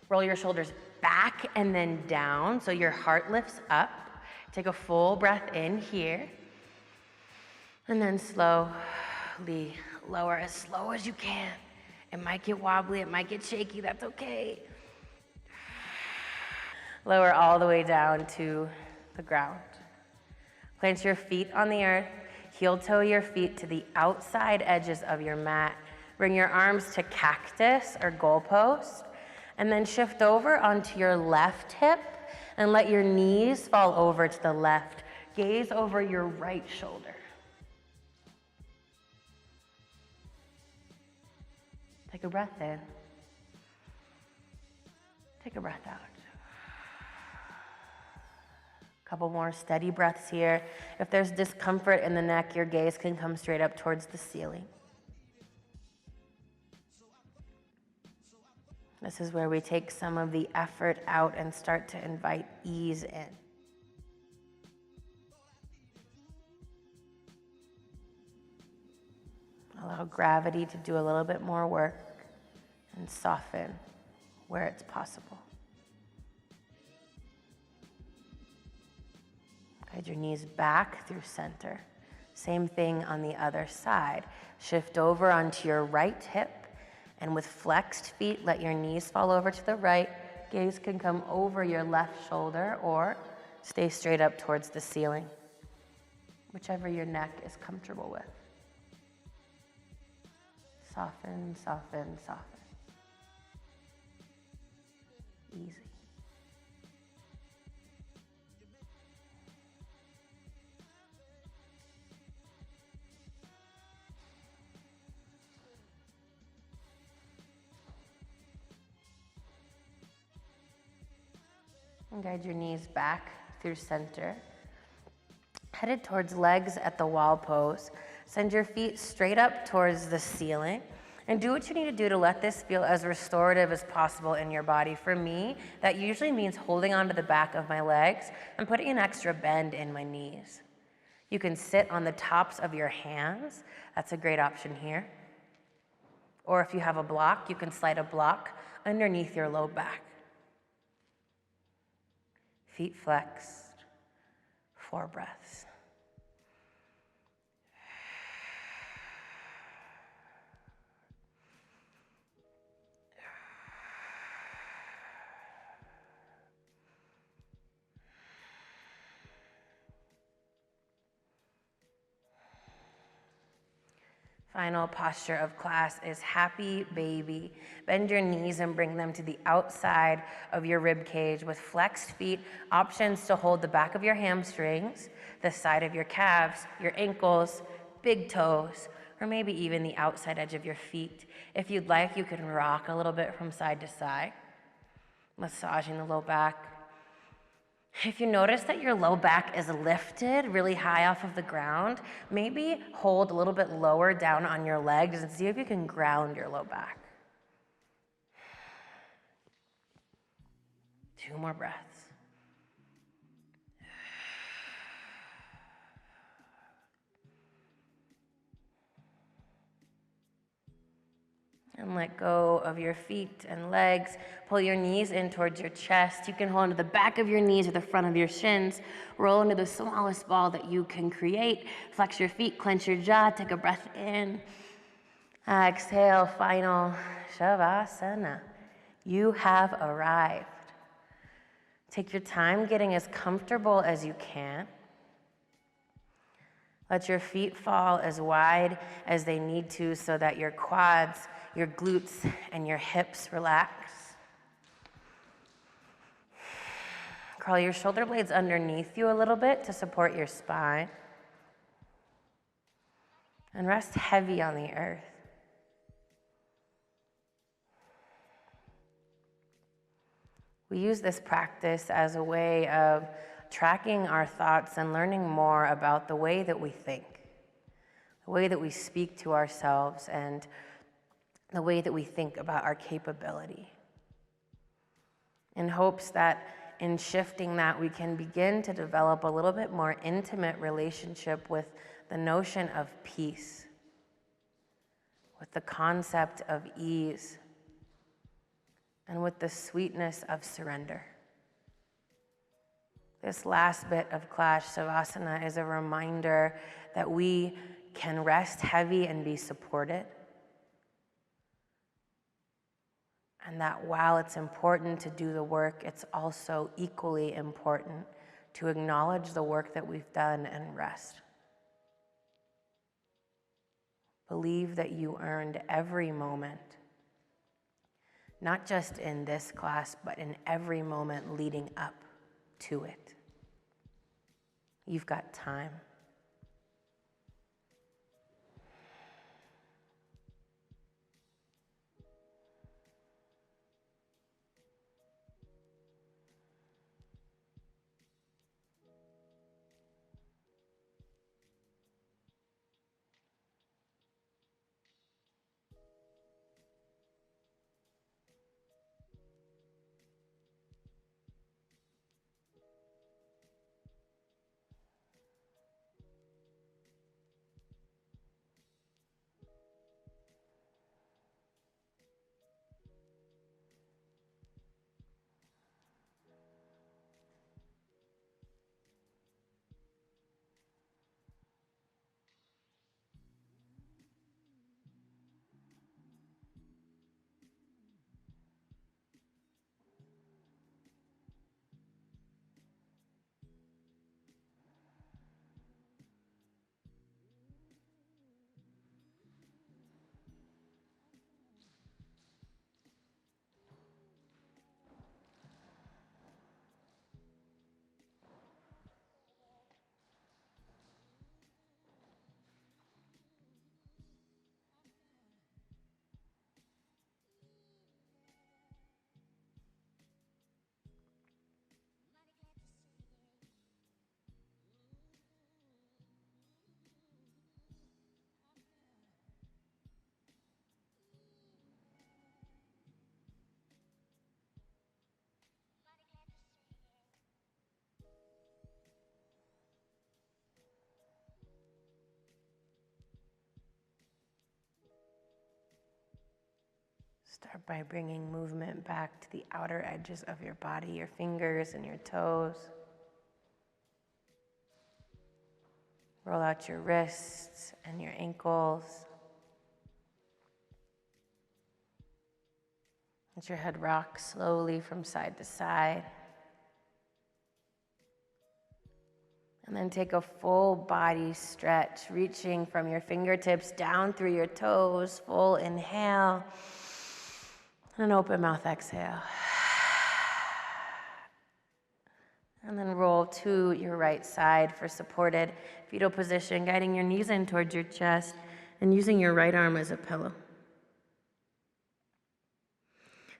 Roll your shoulders back and then down so your heart lifts up. Take a full breath in here. And then slowly lower as slow as you can. It might get wobbly, it might get shaky, that's okay. Lower all the way down to the ground. Plant your feet on the earth, heel toe your feet to the outside edges of your mat. Bring your arms to cactus or goalpost, and then shift over onto your left hip and let your knees fall over to the left. Gaze over your right shoulder. Take a breath in. Take a breath out. Couple more steady breaths here. If there's discomfort in the neck, your gaze can come straight up towards the ceiling. This is where we take some of the effort out and start to invite ease in. Allow gravity to do a little bit more work and soften where it's possible. Guide your knees back through center. Same thing on the other side. Shift over onto your right hip, and with flexed feet, let your knees fall over to the right. Gaze can come over your left shoulder or stay straight up towards the ceiling, whichever your neck is comfortable with. Soften, soften, soften. Easy. And guide your knees back through center. Headed towards legs at the wall pose. Send your feet straight up towards the ceiling. And do what you need to do to let this feel as restorative as possible in your body. For me, that usually means holding onto the back of my legs and putting an extra bend in my knees. You can sit on the tops of your hands. That's a great option here. Or if you have a block, you can slide a block underneath your low back. Feet flexed, 4 breaths. Final posture of class is happy baby. Bend your knees and bring them to the outside of your rib cage with flexed feet, options to hold the back of your hamstrings, the side of your calves, your ankles, big toes, or maybe even the outside edge of your feet. If you'd like, you can rock a little bit from side to side, massaging the low back. If you notice that your low back is lifted really high off of the ground, maybe hold a little bit lower down on your legs and see if you can ground your low back. 2 more breaths. And let go of your feet and legs. Pull your knees in towards your chest. You can hold onto the back of your knees or the front of your shins. Roll into the smallest ball that you can create. Flex your feet, clench your jaw, take a breath in. Exhale, final Shavasana. You have arrived. Take your time getting as comfortable as you can. Let your feet fall as wide as they need to so that your quads, your glutes, and your hips relax. Crawl your shoulder blades underneath you a little bit to support your spine. And rest heavy on the earth. We use this practice as a way of tracking our thoughts and learning more about the way that we think, the way that we speak to ourselves, and the way that we think about our capability. In hopes that in shifting that, we can begin to develop a little bit more intimate relationship with the notion of peace, with the concept of ease, and with the sweetness of surrender. This last bit of Clash Savasana is a reminder that we can rest heavy and be supported. And that while it's important to do the work, it's also equally important to acknowledge the work that we've done and rest. Believe that you earned every moment, not just in this class, but in every moment leading up to it. You've got time. Start by bringing movement back to the outer edges of your body, your fingers and your toes. Roll out your wrists and your ankles. Let your head rock slowly from side to side. And then take a full body stretch, reaching from your fingertips down through your toes. Full inhale. And an open mouth exhale. And then roll to your right side for supported fetal position, guiding your knees in towards your chest and using your right arm as a pillow.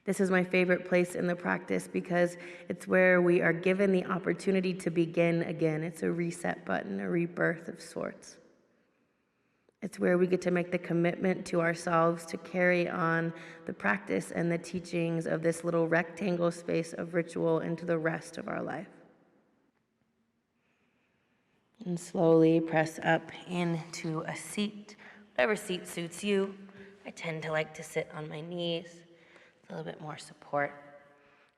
This is my favorite place in the practice because it's where we are given the opportunity to begin again. It's a reset button, a rebirth of sorts. It's where we get to make the commitment to ourselves to carry on the practice and the teachings of this little rectangle space of ritual into the rest of our life. And slowly press up into a seat, whatever seat suits you. I tend to like to sit on my knees, a little bit more support.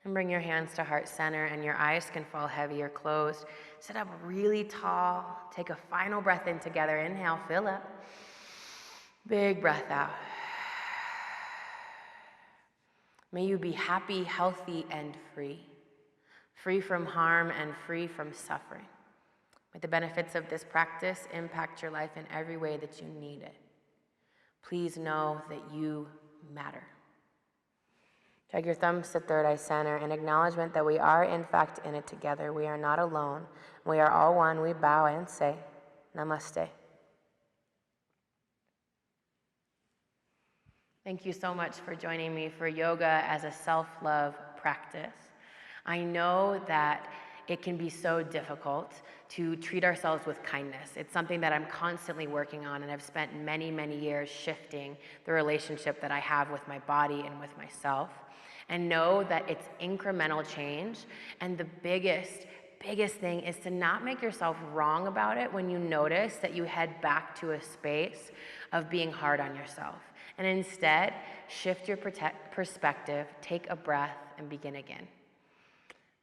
And bring your hands to heart center, and your eyes can fall heavy or closed. Sit up really tall. Take a final breath in together. Inhale, fill up. Big breath out. May you be happy, healthy, and free. Free from harm and free from suffering. May the benefits of this practice impact your life in every way that you need it. Please know that you matter. Drag your thumbs to third eye center in acknowledgement that we are in fact in it together. We are not alone. We are all one. We bow and say, Namaste. Thank you so much for joining me for yoga as a self-love practice. I know that it can be so difficult to treat ourselves with kindness. It's something that I'm constantly working on, and I've spent many, many years shifting the relationship that I have with my body and with myself. And know that it's incremental change, and the biggest thing is to not make yourself wrong about it when you notice that you head back to a space of being hard on yourself. And instead, shift your perspective, take a breath, and begin again.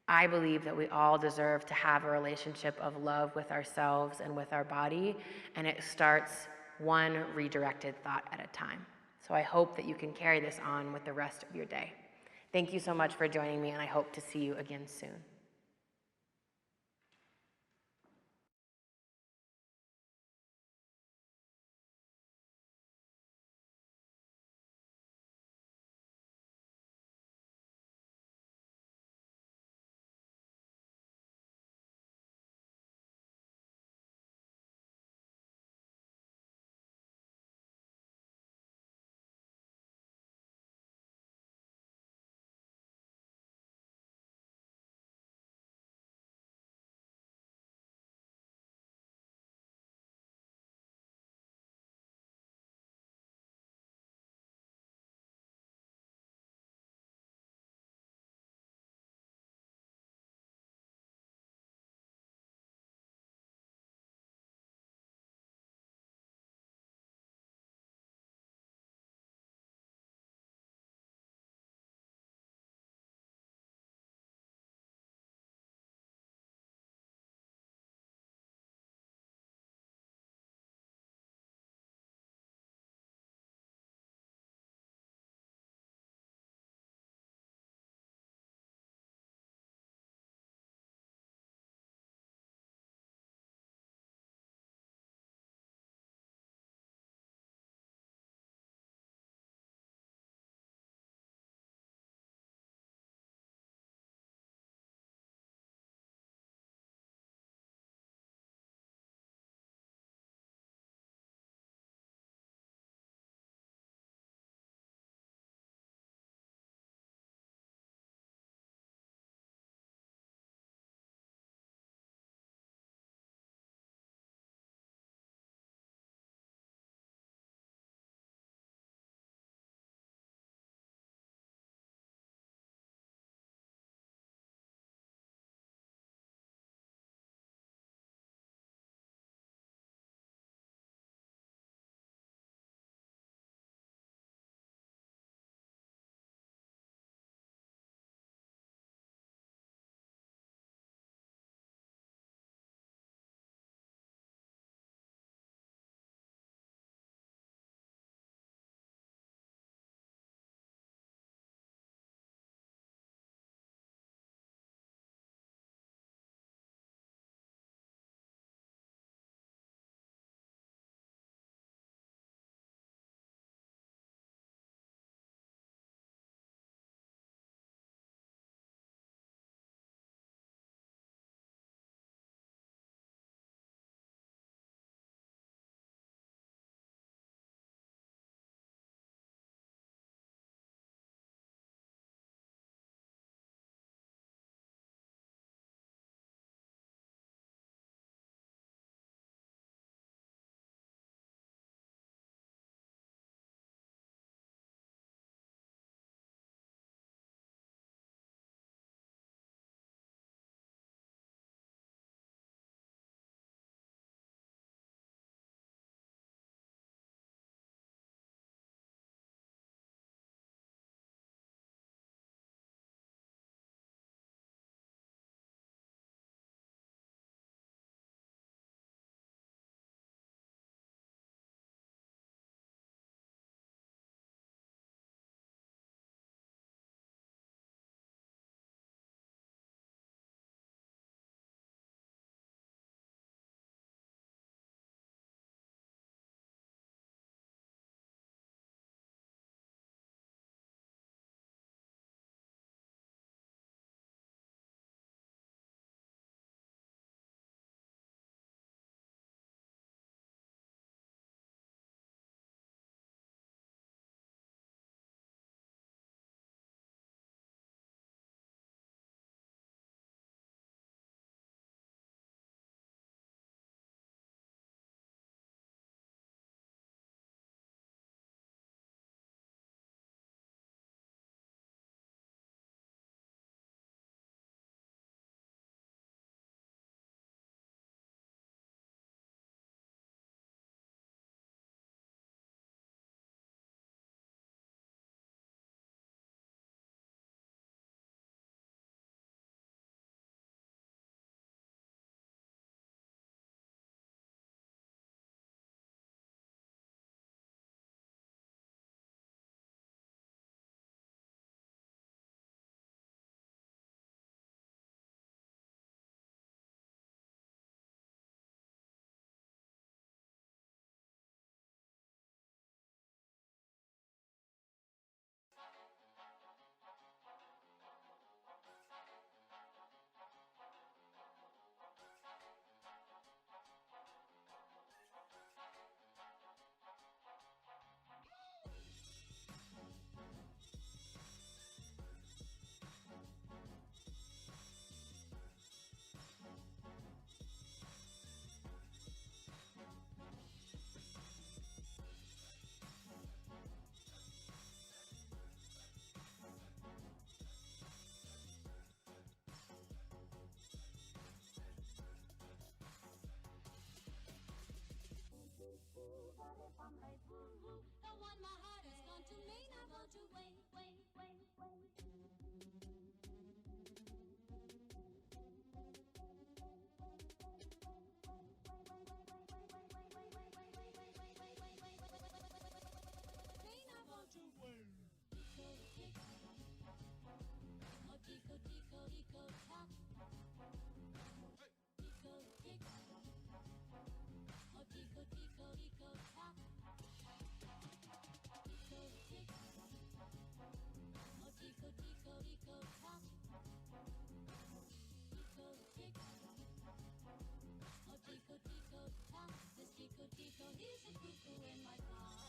I believe that we all deserve to have a relationship of love with ourselves and with our body, and it starts one redirected thought at a time. So I hope that you can carry this on with the rest of your day. Thank you so much for joining me, and I hope to see you again soon. tick. Oh, tico, tico, tico, tock. Tico, tick. Oh, tico, tico, tico, tock. Tico, tick. Oh, tico, tico, tico, tock. Tico, tick. Oh, tico, tico, tock. This tico, tico, he's a cuckoo in my car.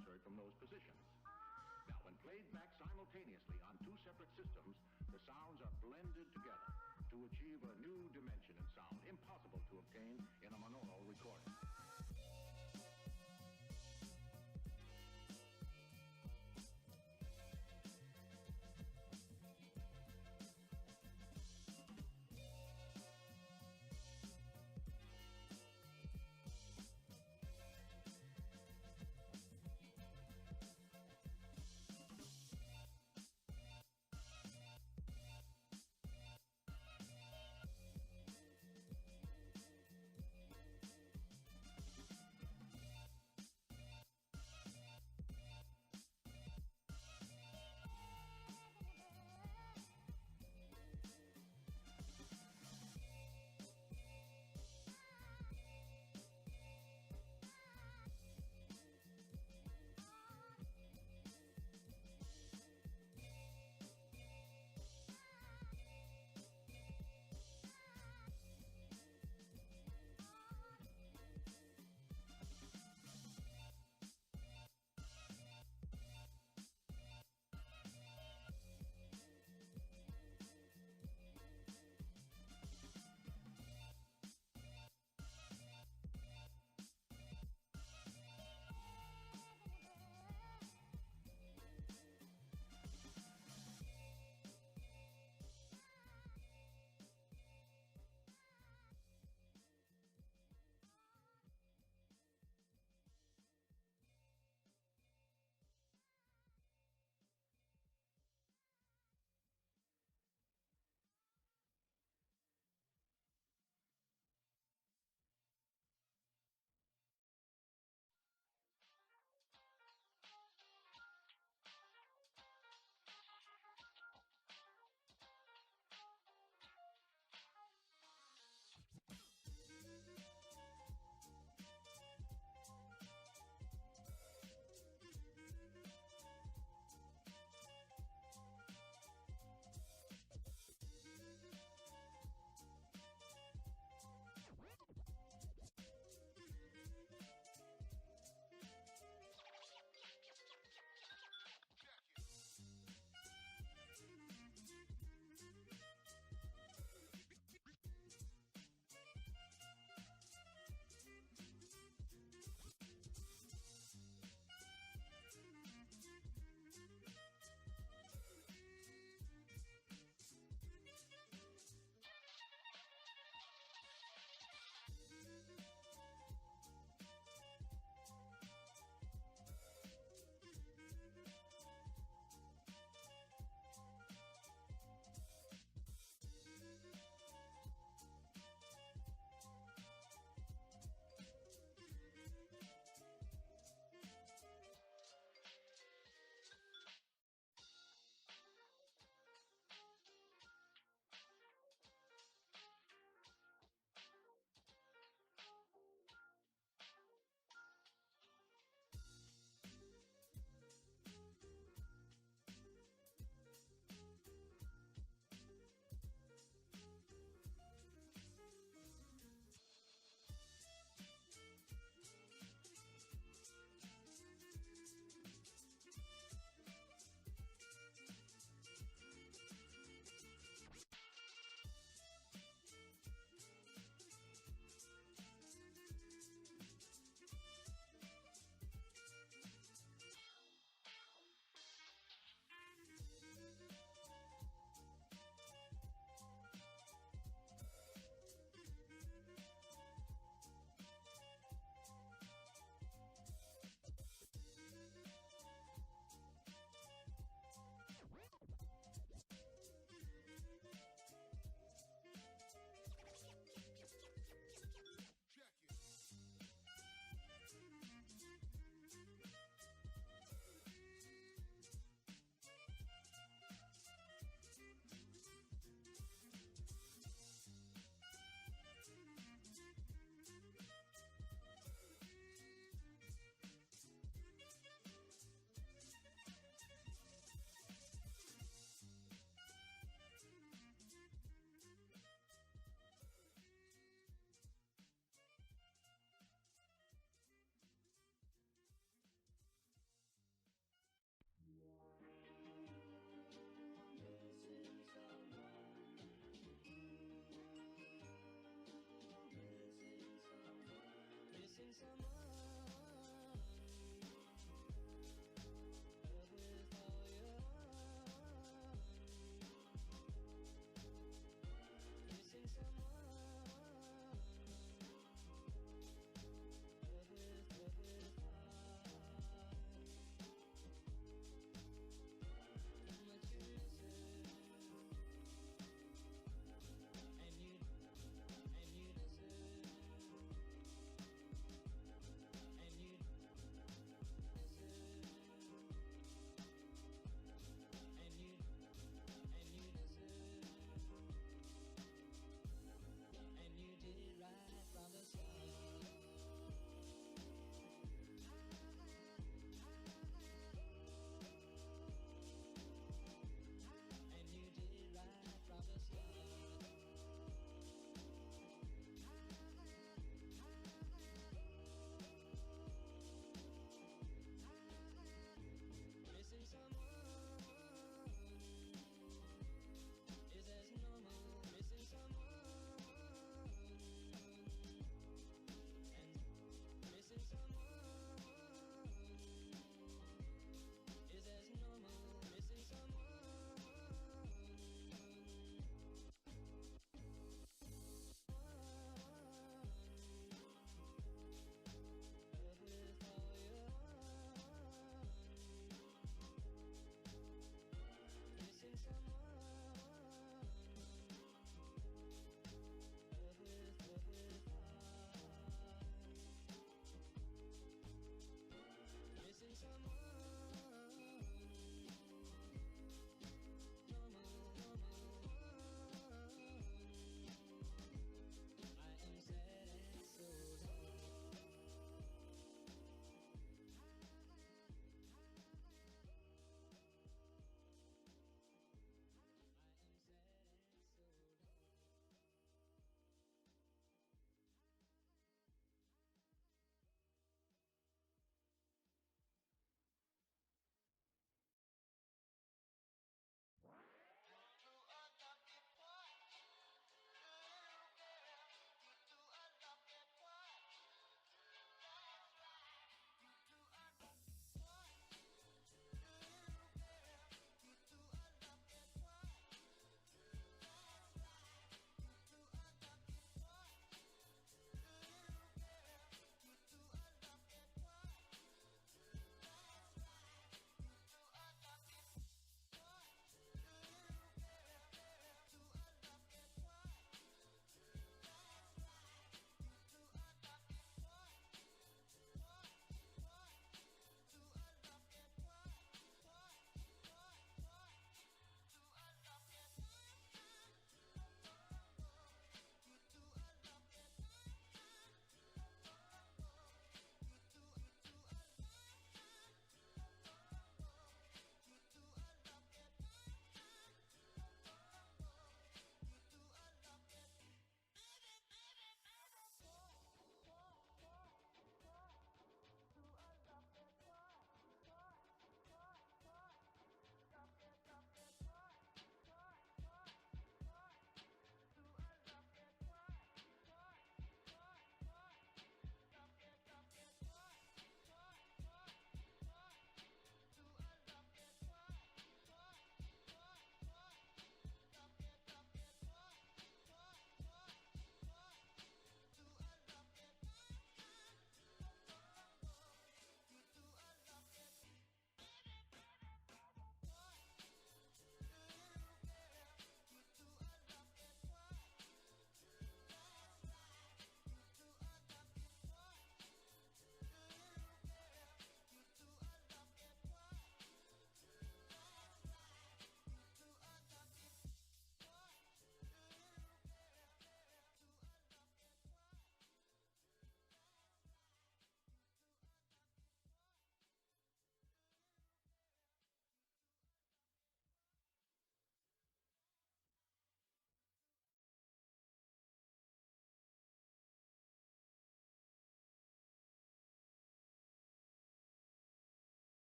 as heard from those positions. Now, when played back simultaneously on two separate systems, the sounds are blended together to achieve a new dimension in sound, impossible to obtain in a monaural recording.